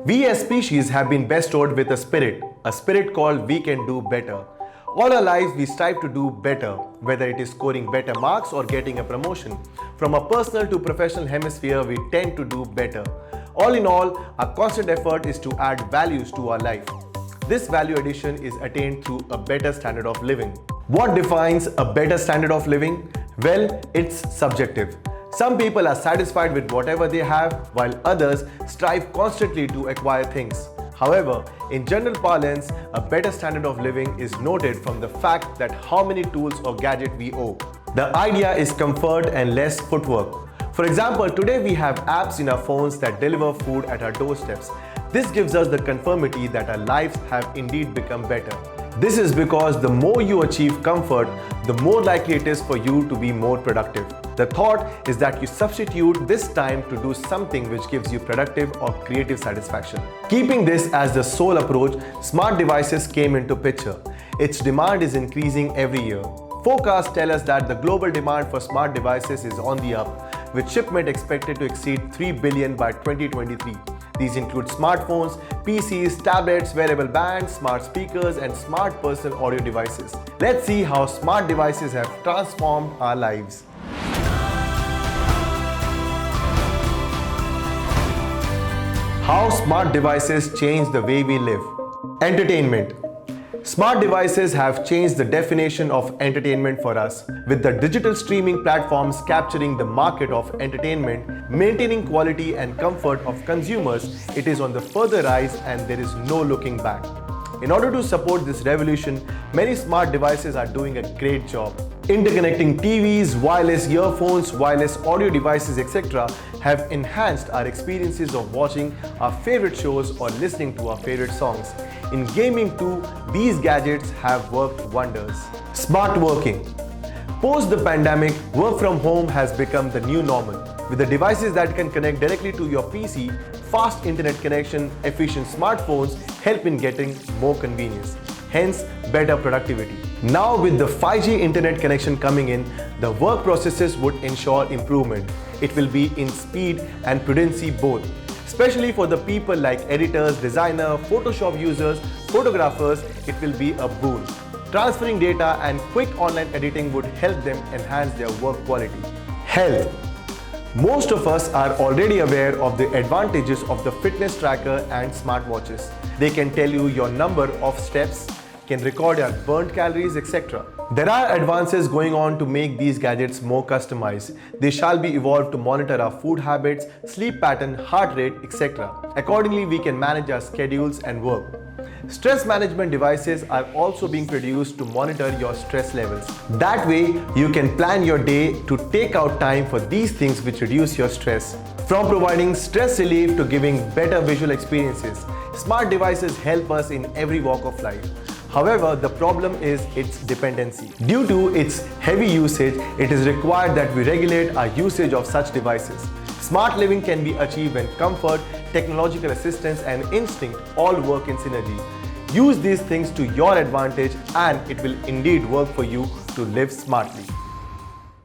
We as species have been bestowed with a spirit called we can do better. All our lives we strive to do better, whether it is scoring better marks or getting a promotion. From a personal to professional hemisphere, we tend to do better. All in all, our constant effort is to add values to our life. This value addition is attained through a better standard of living. What defines a better standard of living? Well, it's subjective. Some people are satisfied with whatever they have, while others strive constantly to acquire things. However, in general parlance, a better standard of living is noted from the fact that how many tools or gadgets we own. The idea is comfort and less footwork. For example, today we have apps in our phones that deliver food at our doorsteps. This gives us the conformity that our lives have indeed become better. This is because the more you achieve comfort, the more likely it is for you to be more productive. The thought is that you substitute this time to do something which gives you productive or creative satisfaction. Keeping this as the sole approach, smart devices came into picture. Its demand is increasing every year. Forecasts tell us that the global demand for smart devices is on the up, with shipment expected to exceed 3 billion by 2023. These include smartphones, PCs, tablets, wearable bands, smart speakers, and smart personal audio devices. Let's see how smart devices have transformed our lives. How smart devices change the way we live. Entertainment. Smart devices have changed the definition of entertainment for us. With the digital streaming platforms capturing the market of entertainment, maintaining quality and comfort of consumers, it is on the further rise and there is no looking back. In order to support this revolution, many smart devices are doing a great job. Interconnecting TVs, wireless earphones, wireless audio devices, etc. have enhanced our experiences of watching our favorite shows or listening to our favorite songs. In gaming too, these gadgets have worked wonders. Smart working. Post the pandemic, work from home has become the new normal. With the devices that can connect directly to your PC, fast internet connection, efficient smartphones help in getting more convenience. Hence, better productivity. Now with the 5G internet connection coming in, the work processes would ensure improvement. It will be in speed and prudency both. Especially for the people like editors, designers, Photoshop users, photographers, it will be a boon. Transferring data and quick online editing would help them enhance their work quality. Health. Most of us are already aware of the advantages of the fitness tracker and smartwatches. They can tell you your number of steps, can record your burnt calories, etc. There are advances going on to make these gadgets more customized. They shall be evolved to monitor our food habits, sleep pattern, heart rate, etc. Accordingly, we can manage our schedules and work. Stress management devices are also being produced to monitor your stress levels. That way, you can plan your day to take out time for these things which reduce your stress. From providing stress relief to giving better visual experiences, smart devices help us in every walk of life. However, the problem is its dependency. Due to its heavy usage, it is required that we regulate our usage of such devices. Smart living can be achieved when comfort, technological assistance, and instinct all work in synergy. Use these things to your advantage and it will indeed work for you to live smartly.